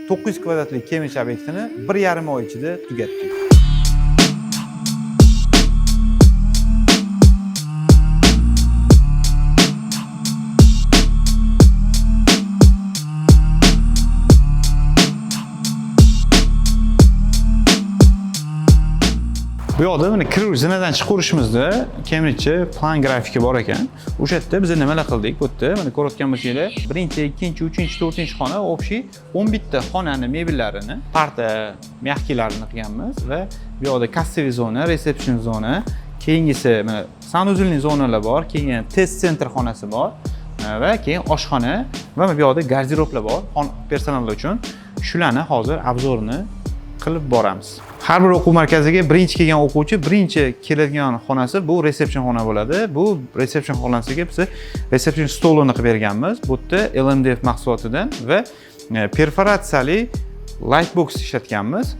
900 kvadratlik Kemirchi obyektini 1,5 oy ichida tugatdik. Bu yoqda mana kir zinadan chiqarishimizda Kemirchi plan grafiki bor ekan. O'sha yerda biz nimalar qildik? Bu yerda mana ko'rayotgan bo'lsanglar, 1-2, 3, 4-xona общий 11 ta xonani mebellarini, parta, mягкиlarini qilganmiz va bu yoqda kassaviy zona, resepsiyon zona, keyingisi mana sanuzilniy zonalar bor, keyin test sentr xonasi bor va keyin oshxona va bu yoqda garderoblar bor personal uchun. Shularni hozir obzorini qilib boramiz. Har bir o'quv markaziga birinchi kelgan o'quvchi birinchi keladigan xonasi bu resepsiyon xona bo'ladi. Bu resepsiyon xonasiga biz resepsiyon stolini qilib berganmiz. Bu yerda LMDF mahsulotidan va perforatsiyali light box ishlatganmiz.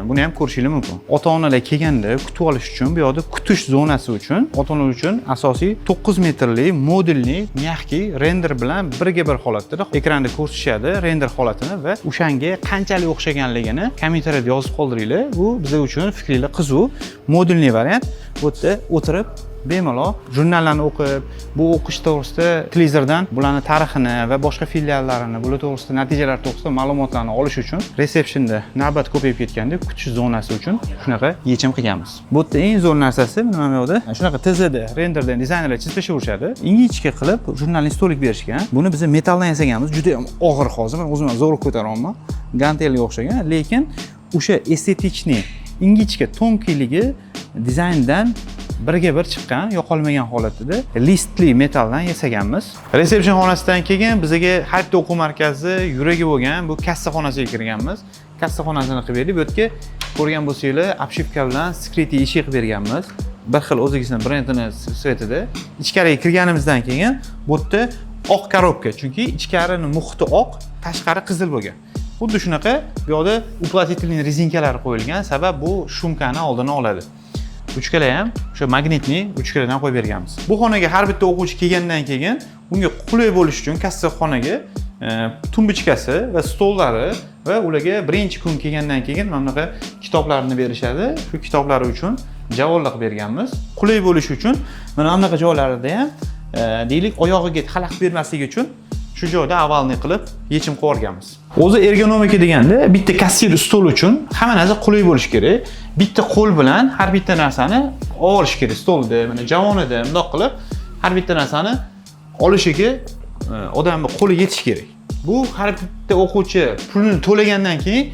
Buni ham ko'rishingiz mumkin. Ota-onalar kelganda kutib olish uchun, bu yoqda kutish zonasi uchun, ota-onalar uchun asosiy 9 metrli modulli mягкий render bilan birga bir holatda ekranda ko'rsatishadi render holatini va o'shanga qanchalik o'xshaganligini kommentariyada yozib qoldiringlar. Bu bizlar uchun fikringlar qiziq. Modulli variant. Bu yerda o'tirib bemalol jurnallarni o'qib, bu o'qish to'g'risida televizordan bularning tarixini va boshqa filiallarini, bular to'g'risida natijalar to'g'risida ma'lumotlarni olish uchun resepsiyonda navbat ko'payib ketganda kutish zonasi uchun shunaqa yechim qilganmiz. Bu yerda eng zo'r narsasi nima bu yoqda? Shunaqa TZda, renderdan dizaynerlar chizib tashlashadi. Ingichka qilib jurnalni stolik berishgan. Buni biz metalldan yasaganmiz. Juda ham og'ir hozir. Men o'zim zo'r ko'taraman. Gantelga o'xshagan, lekin o'sha estetichni ingichka tonkiyligi dizayndan birga bir chiqqan, yo'qolmagan holatida listli metalldan yasaganmiz. Resepsiyon xonasidan keyin bizga har bitta o'quv markazi yuragi bo'lgan bu kassa xonasiga kirganmiz. Kassa xonasini qilib berdik. Bu yerga ko'rgan bo'lsanglar, obshivka bilan skrytiy eshik qilib berganmiz. Bir xil o'zbekiston brendini svetida. Ichkariga kirganimizdan keyin bu yerda oq korobka, chunki ichkarining muhiti oq, tashqari qizil bo'lgan. Xuddi shunaqa bu yoqda uplatilniy rezinkalari qo'yilgan, sabab bu shumkani oldini oladi. Uchkalar ham o'sha magnitli uchkalardan qo'yib berganmiz. Bu xonaga har bitta o'quvchi kelgandan keyin unga qulay bo'lish uchun kassa xonaga tumbichkasi va stollari va ularga birinchi kun kelgandan keyin mana bunaqa kitoblarni berishadi. Shu kitoblar uchun javonlar qilib berganmiz. Qulay bo'lish uchun mana bunaqa joylarda ham deylik oyog'iga xalaqit bermasligi uchun shu joyda avalni qilib yechim qilib olganmiz. O'zi ergonomika deganda bitta kassir stol uchun hamma narsa qulay bo'lishi kerak. Bitta qo'l bilan har bitta narsani olish kerak stolda, mana javonida bundoq qilib har bitta narsani olishiga odamning qo'li yetish kerak. Bu har bitta o'quvchi pulini to'lagandan keyin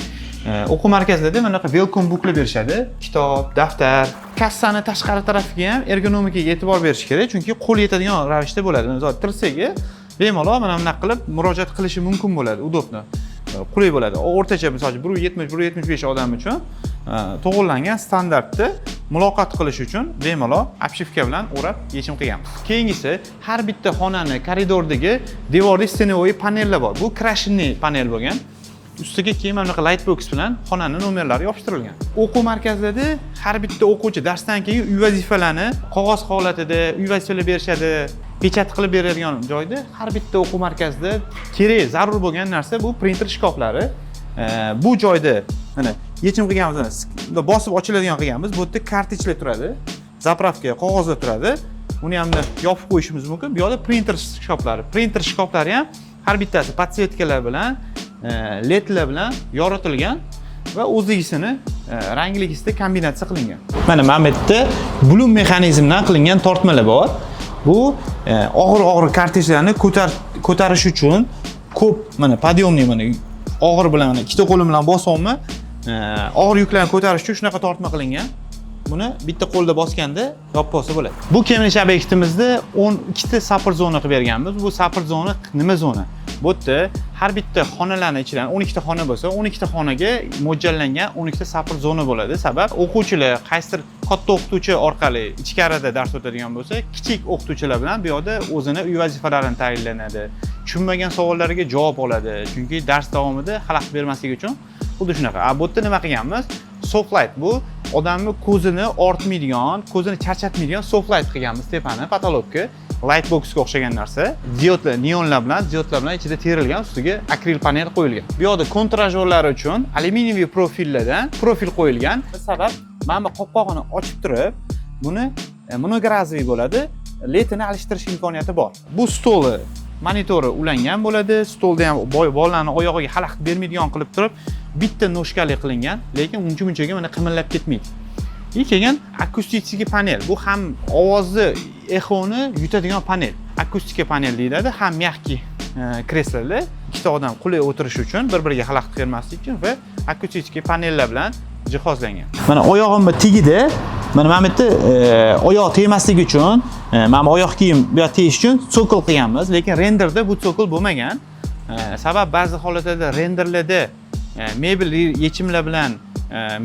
o'quv markazlarida mana bunaqa welcome booklar berishadi. Kitob, daftar, kassani tashqari tarafiga ham ergonomikaga e'tibor berish kerak, chunki qo'l yetadigan ravishda bo'ladi. Masalan, tirsaga bemalol mana bunaqa qilib murojaat qilishi mumkin bo'ladi, udobno. Qulay bo'ladi. O'rtacha masalan 170-175 odam uchun to'g'rilangan standartda muloqot qilish uchun bemalol obshivka bilan o'rab yechim qilganmiz. Keyingisi har bitta xonani koridordagi devorli stenovoy panellar bor. Bu krashinli panel bo'lgan. Ustiga keyin mana bunaqa light box bilan xonaning nomerlari yopishtirilgan. O'quv markazlarida har bitta o'quvchi darsdan keyin uy vazifalarni qog'oz holatida uy vazifalar berishadi. Pechat qilib beradigan joyda har bitta o'quv markazida kerak, zarur bo'lgan narsa bu printer shkaflari. Bu joyda mana yechim qilganmiz, bosib ochiladigan qilganmiz. Bu yerda kartochkalar turadi, zapravka qog'ozlar turadi. Uni ham yopib qo'yishimiz mumkin. Bu yerda printer shkaflari. Printer shkaflari ham har bittasi podsvetkalar bilan, ledlar bilan yoritilgan va o'zligisini rangligisida kombinatsiya qilingan. Mana bu yerda blum mexanizmdan qilingan tortmalar bor. Bu og'ir kartejlarni ko'tarish uchun ko'p mana podyomni mana og'ir bilan mana ikkita qo'lim bilan bosyapman. Og'ir yuklarni ko'tarish uchun shunaqa tortma qilingan. Buni bitta qo'lda bosganda yopib olsa bo'ladi. Bu Kemirchi obyektimizda 12 ta sapir zona qilib berganmiz. Bu sapir zona nima zona? Bu yerda har bitta xonalarning ichidan 12 ta xona bo'lsa, 12 ta xonaga mo'ljallangan 12 ta sapir zona bo'ladi. Sabab o'quvchilar qaysidir katta o'qituvchi orqali ichkarida dars o'tadigan bo'lsa, kichik o'qituvchilar bilan bu yerda o'zini uy vazifalarini tayinlanadi. Tushunmagan savollariga javob oladi. Chunki dars davomida xalaqit bermasligi uchun xuddi shunaqa. Bu yerda nima qilganmiz? Soft light bu odamning ko'zini ortmaydigan, ko'zini charchatmaydigan soft light qilganmiz tepani patologga. light boxga o'xshagan narsa. Diodlar, neonlar bilan ichida terilgan, ustiga akril panel qo'yilgan. Bu yoqda kontrajyorlar uchun alyuminiy profillardan profil qo'yilgan. Sabab mana bu qopqog'ini ochib turib, buni monograziy bo'ladi, letini alishtirish imkoniyati bor. Bu stoli monitori ulangan bo'ladi. Stolda ham bolalarning oyog'iga xalaqit bermaydigan qilib turib, bitta noshkali qilingan, lekin uncha-munchaga mana qimillab ketmaydi. Keyin akustik panel. Bu ham ovozni, exoni yutadigan panel. Akustik panel deyiladi. Ham mягкий kreslolar, ikkita odam qulay o'tirish uchun, bir-biriga xalaqit bermaslik uchun va akustik panellar bilan jihozlangan. Mana oyog'imni tagida, mana bu yerda oyoq tegmasligi uchun, mana oyoq kiyim bu yerga tegish uchun sokol qilganmiz, lekin renderda bu sokol bo'lmagan. Sabab ba'zi holatlarda renderlarda mebel yechimlar bilan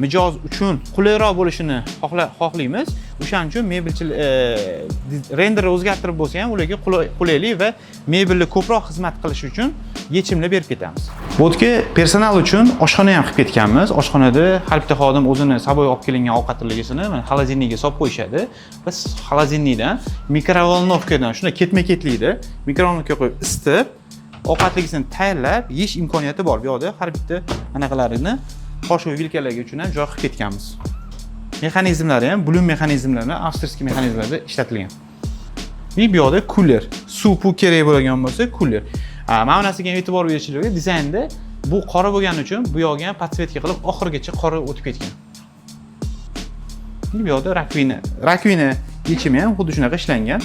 mijoz uchun qulayroq bo'lishini xohlaymiz. O'shaning uchun mebelchilar renderni o'zgartirib bo'lsa ham ularga qulaylik va mebelni ko'proq xizmat qilish uchun yechimlar berib ketamiz. Bu yerga personal uchun oshxona ham qilib ketganmiz. Oshxonada har bitta xodim o'zini saboy olib kelingan ovqatligisini xolodilnikka solib qo'yishadi. Biz xolodilnikdan mikrovolnovkadan shunday ketma-ketlikda mikrovolnovkaga qo'yib isitib, ovqatligisini tayyorlab yeyish imkoniyati bor. Bu yoqda har bitta anaqalarini qoshiq vilkalarga uchun ham joy qilib ketganmiz. Mexanizmlari ham Bloom mexanizmlari, avstriyskiy mexanizmlarda ishlatilgan. Bu yoqda cooler, suv kerak bo'lgan bo'lsa cooler. Mana bu narsaga e'tibor berishingizga dizaynda bu qora bo'lgani uchun bu yoqga ham podsvetka qilib oxirigacha qora o'tib ketgan. Bu yoqda rakvina yechimi ham xuddi shunaqa ishlangan.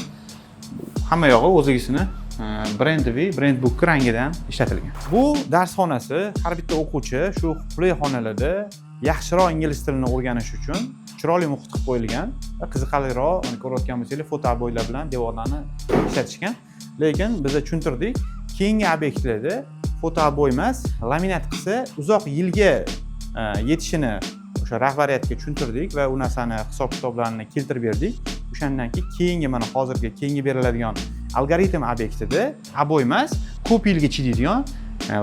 Hamma yog'i o'zigisini Brandbook rangidan ishlatilgan. Bu dars xonasi. Har bitta o'quvchi shu qulay xonalarda yaxshiroq ingliz tilini o'rganish uchun chiroyli muhit qilib qo'yilgan va qiziqarliroq, mana ko'rayotgan bo'lsangiz, fotoboylar bilan devorlarni ishlatishgan. Lekin biz tushuntirdik, keyingi obyektlarda fotoboy emas, laminat qilsa uzoq yilga yetishini o'sha rahbariyatga tushuntirdik va u narsani hisob-kitoblarini keltirib berdik. O'shandan keyin mana keyingi beriladigan algoritm obyektida aboy emas, ko'p yilga chidaydigan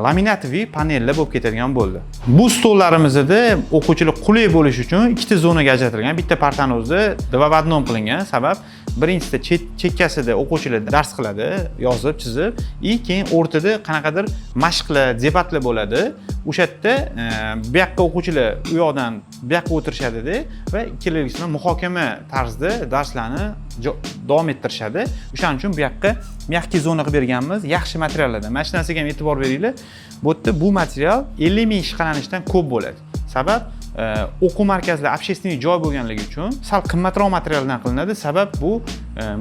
laminatli panellar bo'lib ketadigan bo'ldi. Bu stollarimizda o'quvchilar qulay bo'lish uchun ikkita zonaga ajratilgan. Bitta partani o'zida dva-v-одном qilingan. Sabab birinchisida chekkasida o'quvchilar dars qiladi, yozib, chizib, keyin o'rtada qanaqadir mashqlar, debatlar bo'ladi. O'sha yerda bu yoqqa o'quvchilar u yoqdan bu yoqqa o'tirishadi va ikkalasini muhokama tarzida darslarni davom ettirishadi. O'shaning uchun bu yoqqa mягкий zona qilib berganmiz, yaxshi materiallardan. Mana shu narsaga ham e'tibor beringlar. Bu yerda bu material 50 ming ishqalanishdan ko'p bo'ladi. Sabab o'quv markazlari общественный joy bo'lganligi uchun sal qimmatroq materialdan qilinadi. Sabab bu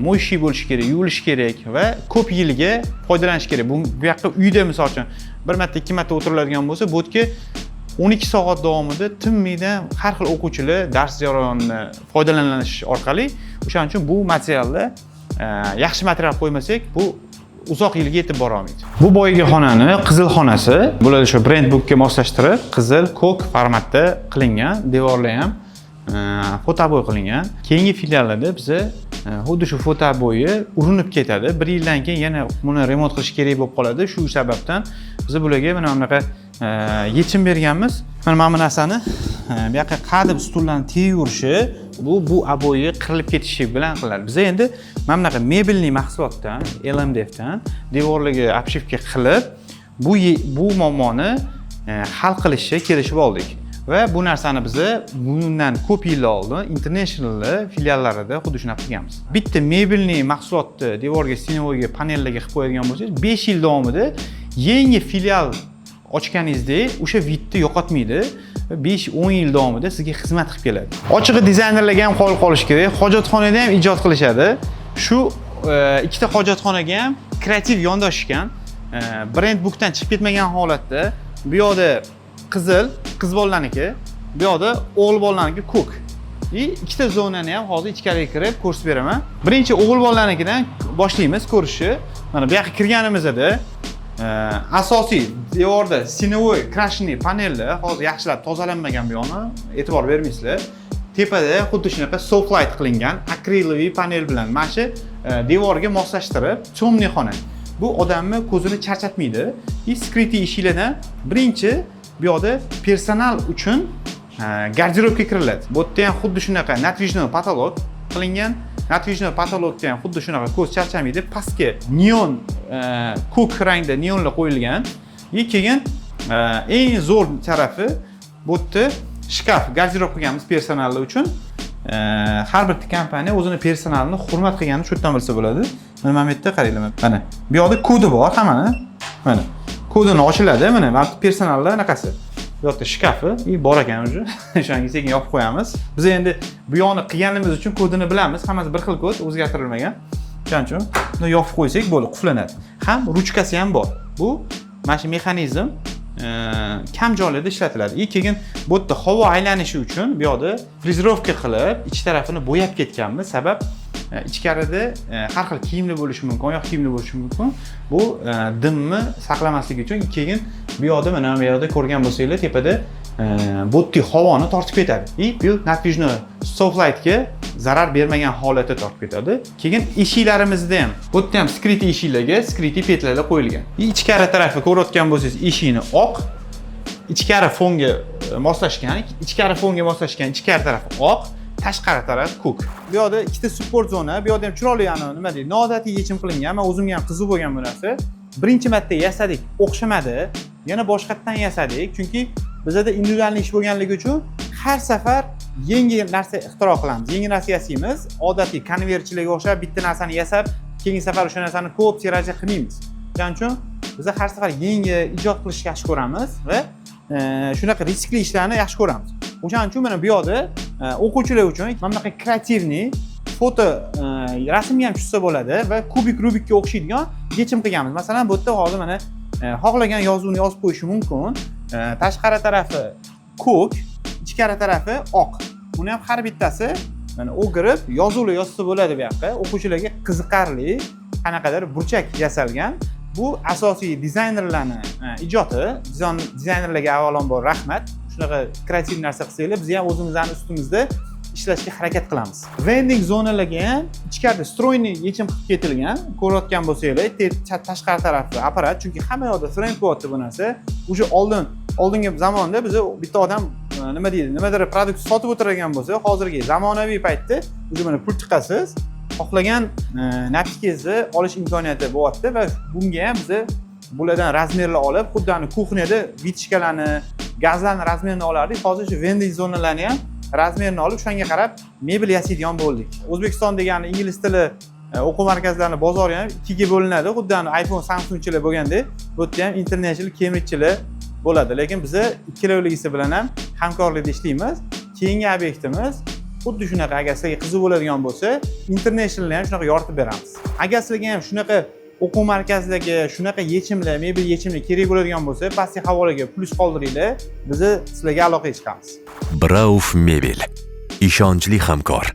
mo'yshiy bo'lishi kerak, yuvilishi kerak va ko'p yilga foydalanish kerak. Bu yoqqa uyda misol uchun bir marta, ikki marta o'tiriladigan bo'lsa, bu yerga 12 soat davomida tinmaydan har xil o'quvchilar dars jarayonini foydalanish orqali, o'shaning uchun bu materialni yaxshi material qo'ymasak, bu uzoq yilga yetib bora olmaydi. Bu boyagi xonani qizil xonasi. Bular shu Brandbookga moslashtirib, qizil, ko'k formatda qilingan, devorlar ham fotoboy qilingan. Keyingi filiallarda biza xuddi shu fotoboyi urinib ketadi. 1 yildan keyin yana buni remont qilish kerak bo'lib qoladi. Shu sababdan biz bularga mana bunaqa yechim berganmiz. Mana bu narsani bu yoqqa qadib stullarni teyurishi, bu aboyi qirilib ketishi bilan qiladi. Biz endi mana bunaqa mebelli mahsulotdan, LMDFdan devorlarga obshivka qilib, bu muammoni hal qilishga kelishib oldik. Va bu narsani biz bundan ko'p yil oldin international filiallarida xuddi shunaqa qilganmiz. Bitta mebelli mahsulotni devorga, stenovoyga, panellarga qilib qo'yadigan bo'lsangiz, 5 yil davomida yangi filial ochganingizdek o'sha vidni yo'qotmaydi. 5-10 yil davomida sizga xizmat qilib keladi. Ochig'i dizaynerlarga ham qo'l qolish kerak. Hojatxonada ham ijod qilishadi. Shu ikkita hojatxonaga ham kreativ yondashgan. Brandbookdan chiqib ketmagan holatda bu yoqda qiz bolalarniki, bu yoqda o'g'il bolalarniki ko'k. Ikkita zonani ham hozir ichkariga kirib ko'rsatib beraman. Birinchi o'g'il bolalarnikidan boshlaymiz ko'rishni. Mana bu yoqqa kirganimizda asosiy devorda stenovoy krashniy panellar hozir yaxshilab tozalanmagan bu yoqni e'tibor bermaysizlar. Tepada xuddi shunaqa soft light qilingan akriloviy panel bilan mana shu devorga moslashtirib, temniy xona. Bu odamni ko'zini charchatmaydi. Skrytiy eshiklardan birinchi bu yoqda personal uchun garderobga kiriladi. Bu yerda ham xuddi shunaqa natrijnoy patolog qilingan. natijada patologda ham xuddi shunaqa ko'z charchamaydi. Pastga neon ko'k rangda neonlar qo'yilgan. Keyin eng zo'r tarafi bu yerda shkaf, garderob qilganmiz personallar uchun. Har bir kompaniya o'zini personalini hurmat qilganini shu yerdan bilsa bo'ladi. Mana bu yerda qaranglar. Mana bu yoqda kodi bor hammani. Mana kodini ochiladi. Mana personallar anaqasi. Bu yerda shkafi bor ekan o'zi. O'shanga sekin yopib qo'yamiz. Biz endi bu yoqni qilganimiz uchun kodini bilamiz. Hammasi bir xil kod, o'zgartirilmagan. Shuning uchun buni yopib qo'ysak bo'ldi, quflanadi. Ham ruchkasi ham bor. Bu mana shu mexanizm kam joylarda ishlatiladi. Keyin bu yerda havo aylanishi uchun bu yoqda frizirovka qilib, ich tarafini bo'yab ketganmiz. Sabab ichkarida har xil kiyimli bo'lishi mumkin, oyoq kiyimli bo'lishi mumkin. Bu dimni saqlamasligi uchun keyin bu yoqda mana bu yerda ko'rgan bo'lsanglar, tepada bu yerda havoni tortib ketadi. Bu natijada softlightga zarar bermagan holatda tortib ketadi. Keyin eshiklarimizda ham bu yerda ham skriti eshiklarga skriti petlarlar qo'yilgan. Ichkari tarafi ko'rayotgan bo'lsangiz, eshikni oq, ichkari fonga moslashgan, ichkari tarafi oq, tashqari taraf ko'k. Bu yoqda ikkita sport zona, bu yoqda ham chiroyli nima deydi, noodatiy yechim qilingan. Men o'zimga ham qiziq bo'lgan bu narsa. Birinchi marta yasadik, o'xshamadi. Yana boshqatdan yasadik, chunki bizda individual ish bo'lganligi uchun har safar yangi narsa ixtiro qilamiz. Yangi narsa yasaymiz. Odatiy konvertchilarga o'xshab bitta narsani yasab, keyingi safar o'sha narsani ko'p tiraja qilmaymiz. Shuning uchun biz har safar yangi ijod qilishni yaxshi ko'ramiz va shunaqa riskli ishlarni yaxshi ko'ramiz. O'shaning uchun mana bu yoqda o'quvchilar uchun mana bunaqa kreativniy foto rasmga ham tushsa bo'ladi va kubik rubikka o'xshaydigan yechim qilganmiz. Masalan, bu yerda hozir mana xohlagan yozuvni yozib qo'yishi mumkin. Tashqari tarafi ko'k, ichkari tarafi oq. Buni ham har bittasi mana o'girib yozuvlar yozsa bo'ladi bu yoqqa. O'quvchilarga qiziqarli, qanaqadir burchak yasalgan. Bu asosiy dizaynerlarning ijodi. Dizaynerlarga avvalambor rahmat. Shunaqa kreativ narsa qilsanglar, biz ham o'zimizning ustimizda ishlashga harakat qilamiz. Vending zonalarga ham ichkarida stroyniy yechim qilib ketilgan. Ko'rayotgan bo'lsanglar, tashqari tarafda apparat, chunki hamma yoqda frame qilyapti bu narsa. O'sha oldingi zamonda biz bitta odam nima deydi, nimadir produkt sotib o'tirgan bo'lsa, hozirgi zamonaviy paytda o'sha mana pul chiqasiz, xohlagan napikingizni olish imkoniyati bo'lyapti va bunga ham biz bulardan razmerlar olib, xuddi kuxnyada vitishkalarni, gazlarni razmerini olardik. Hozir shu vending zonalarni ham razmerini olib, shunga qarab mebel yasaydigan bo'ldik. O'zbekiston degani ingliz tili o'quv markazlarining bozori ham ikkiga bo'linadi. Xuddi iPhone, Samsungchilar bo'lgandek, bu yerda ham international Cambridgechilar bo'ladi. Lekin biz ikkalovligisi bilan ham hamkorlikda ishlaymiz. Keyingi obyektimiz xuddi shunaqa, agar sizlarga qiziq bo'ladigan bo'lsa, internationalni ham shunaqa yoritib beramiz. Agar sizlarga ham shunaqa o'quv markazidagi shunaqa yechimlar, mebel yechimlar kerak bo'ladigan bo'lsa, pastki havolaga plyus qoldiringlar, biz sizlarga aloqaga chiqamiz. Brauf Mebel, ishonchli hamkor.